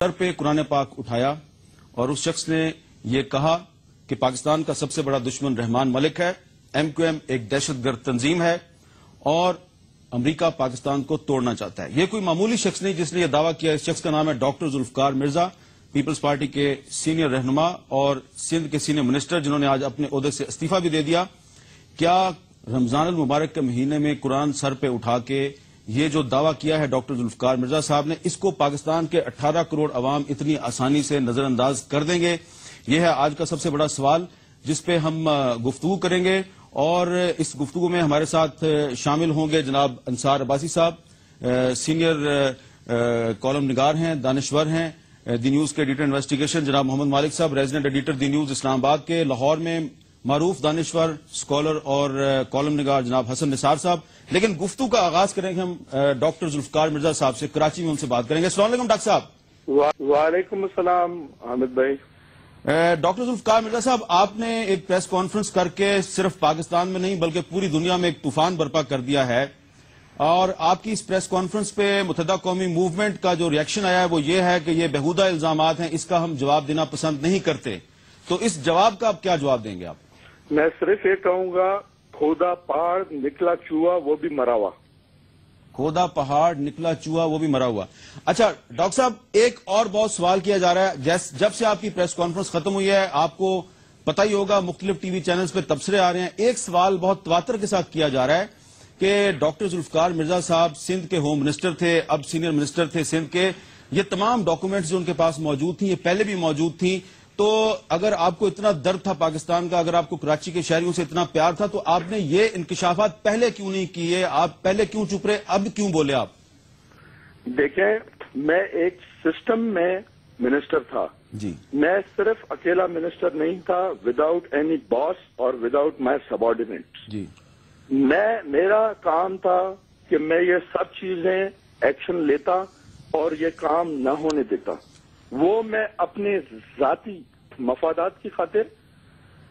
Sir पे कुरान पाक उठाया और उस शख्स ने ये कहा कि पाकिस्तान का सबसे बड़ा दुश्मन रहमान मलिक है, MQM एक दहशतगर्द तंजीम है और अमेरिका पाकिस्तान को तोड़ना चाहता है। ये कोई मामूली शख्स नहीं जिसने ये दावा किया। इस शख्स का नाम है डॉक्टर जुल्फकार मिर्जा, पीपल्स पार्टी के सीनियर रहनुमा और सिंध के सीनियर मिनिस्टर, जिन्होंने आज अपने ओहदे से इस्तीफा भी दे दिया। क्या रमजान अल मुबारक के महीने में कुरान सर पे उठा के ये जो दावा किया है डॉक्टर जुल्फकार मिर्जा साहब ने, इसको पाकिस्तान के 18 करोड़ अवाम इतनी आसानी से नजरअंदाज कर देंगे? ये है आज का सबसे बड़ा सवाल जिस पे हम गुफ्तगू करेंगे। और इस गुफ्तगू में हमारे साथ शामिल होंगे जनाब अंसार अब्बासी साहब, सीनियर कॉलम निगार हैं, दानिश्वर हैं, दी न्यूज के एडिटर इन्वेस्टिगेशन जनाब मोहम्मद मालिक साहब, रेजिडेंट एडिटर दी न्यूज इस्लामाबाद के, लाहौर में मारूफ दानिश्वर स्कॉलर और कॉलम निगार जनाब हसन निसार साहब। लेकिन गुफ्तगू का आगाज करेंगे हम डॉक्टर जुल्फकार मिर्जा साहब से, कराची में उनसे बात करेंगे। अस्सलाम वालेकुम डॉक्टर साहब। वालेकुम अस्सलाम हामिद भाई। डॉक्टर जुल्फकार मिर्जा साहब, आपने एक प्रेस कॉन्फ्रेंस करके सिर्फ पाकिस्तान में नहीं बल्कि पूरी दुनिया में एक तूफान बर्पा कर दिया है और आपकी इस प्रेस कॉन्फ्रेंस पे मुत्तहिदा कौमी मूवमेंट का जो रिएक्शन आया है वो ये है कि ये बेहुदा इल्जामात हैं, इसका हम जवाब देना पसंद नहीं करते। तो इस जवाब का आप क्या जवाब देंगे? आप मैं सिर्फ ये कहूंगा, खोदा पहाड़ निकला चूहा वो भी मरा हुआ। खोदा पहाड़ निकला चूहा वो भी मरा हुआ। अच्छा डॉक्टर साहब, एक और बहुत सवाल किया जा रहा है। जब से आपकी प्रेस कॉन्फ्रेंस खत्म हुई है, आपको पता ही होगा मुख्तलिफ टीवी चैनल्स पे तबसरे आ रहे हैं। एक सवाल बहुत तवातर के साथ किया जा रहा है कि डॉक्टर जुल्फकार मिर्जा साहब सिंध के होम मिनिस्टर थे, अब सीनियर मिनिस्टर थे सिंध के। ये तमाम डॉक्यूमेंट्स जो उनके पास मौजूद थी, ये पहले भी मौजूद थी। तो अगर आपको इतना दर्द था पाकिस्तान का, अगर आपको कराची के शहरियों से इतना प्यार था, तो आपने ये इंकशाफात पहले क्यों नहीं किए? आप पहले क्यों चुप रहे, अब क्यों बोले आप? देखें, मैं एक सिस्टम में मिनिस्टर था जी। मैं सिर्फ अकेला मिनिस्टर नहीं था, विदाउट एनी बॉस और विदाउट माय सबॉर्डिनेट जी। मेरा काम था कि मैं ये सब चीजें एक्शन लेता और ये काम न होने देता। वो मैं अपने जाती मफादात की खातिर,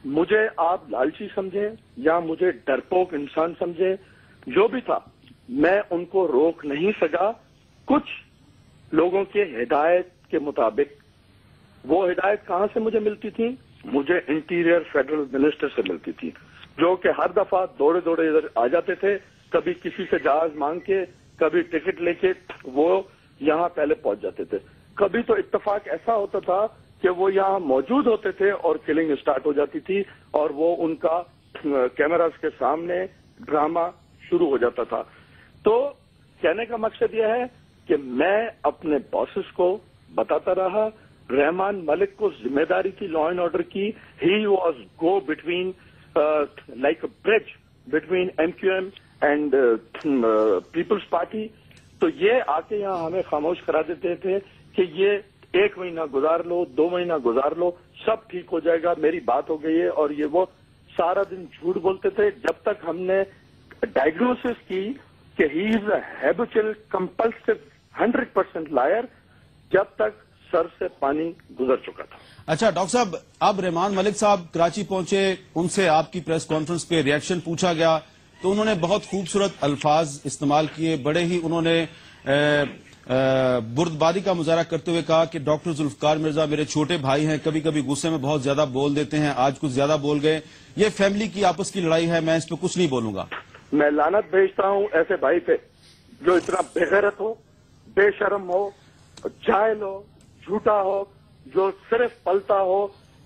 मुझे आप लालची समझें या मुझे डरपोक इंसान समझें, जो भी था, मैं उनको रोक नहीं सका। कुछ लोगों के हिदायत के मुताबिक। वो हिदायत कहां से मुझे मिलती थी? मुझे इंटीरियर फेडरल मिनिस्टर से मिलती थी, जो कि हर दफा दौड़े दौड़े इधर आ जाते थे, कभी किसी से जहाज मांग के, कभी टिकट लेके वो यहां पहले पहुंच जाते थे। कभी तो इत्तेफाक ऐसा होता था कि वो यहाँ मौजूद होते थे और किलिंग स्टार्ट हो जाती थी और वो उनका कैमरास के सामने ड्रामा शुरू हो जाता था। तो कहने का मकसद यह है कि मैं अपने बॉसेस को बताता रहा, रहमान मलिक को जिम्मेदारी थी लॉ एंड ऑर्डर की। He was go between like a bridge between MQM and People's Party. तो ये आके यहाँ हमें खामोश करा देते थे कि ये 1 महीना गुजार लो, 2 महीना गुजार लो, सब ठीक हो जाएगा, मेरी बात हो गई है। और ये वो सारा दिन झूठ बोलते थे जब तक हमने डायग्नोसिस की कि he is a habitual compulsive 100% liar, जब तक सर से पानी गुजर चुका था। अच्छा डॉक्टर साहब, अब रहमान मलिक साहब कराची पहुंचे, उनसे आपकी प्रेस कॉन्फ्रेंस पे रिएक्शन पूछा गया तो उन्होंने बहुत खूबसूरत अल्फाज इस्तेमाल किए। बड़े ही उन्होंने बुर्दबादी का मुजाहरा करते हुए कहा कि डॉक्टर जुल्फकार मिर्जा मेरे छोटे भाई हैं, कभी कभी गुस्से में बहुत ज्यादा बोल देते हैं, आज कुछ ज्यादा बोल गए, ये फैमिली की आपस की लड़ाई है, मैं इस पर कुछ नहीं बोलूंगा। मैं लानत भेजता हूं ऐसे भाई पे जो इतना बेगैरत हो, बेशर्म हो, जाहिल हो, झूठा हो, जो सिर्फ पलता हो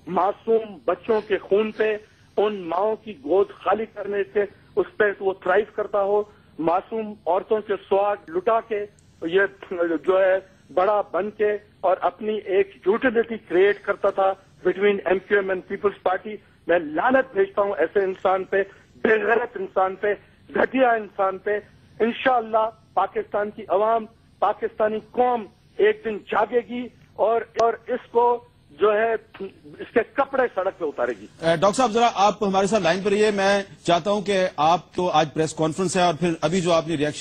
मासूम बच्चों के खून पे, उन माओं की गोद खाली करने से उस पर वो थ्राइव करता हो, मासूम औरतों के स्वाद लुटा के ये जो है बड़ा बन के और अपनी एक यूटिलिटी क्रिएट करता था between MQM and People's Party. मैं लानत भेजता हूं ऐसे इंसान पे, बेगैरत इंसान पे, घटिया इंसान पे। इंशाअल्लाह पाकिस्तान की अवाम, पाकिस्तानी कौम एक दिन जागेगी और इसको जो है इसके कपड़े सड़क पे उतारेगी। डॉक्टर साहब जरा आप हमारे साथ लाइन पर रहिए। मैं चाहता हूं कि आप तो आज प्रेस कॉन्फ्रेंस है और फिर अभी जो आपने रिएक्शन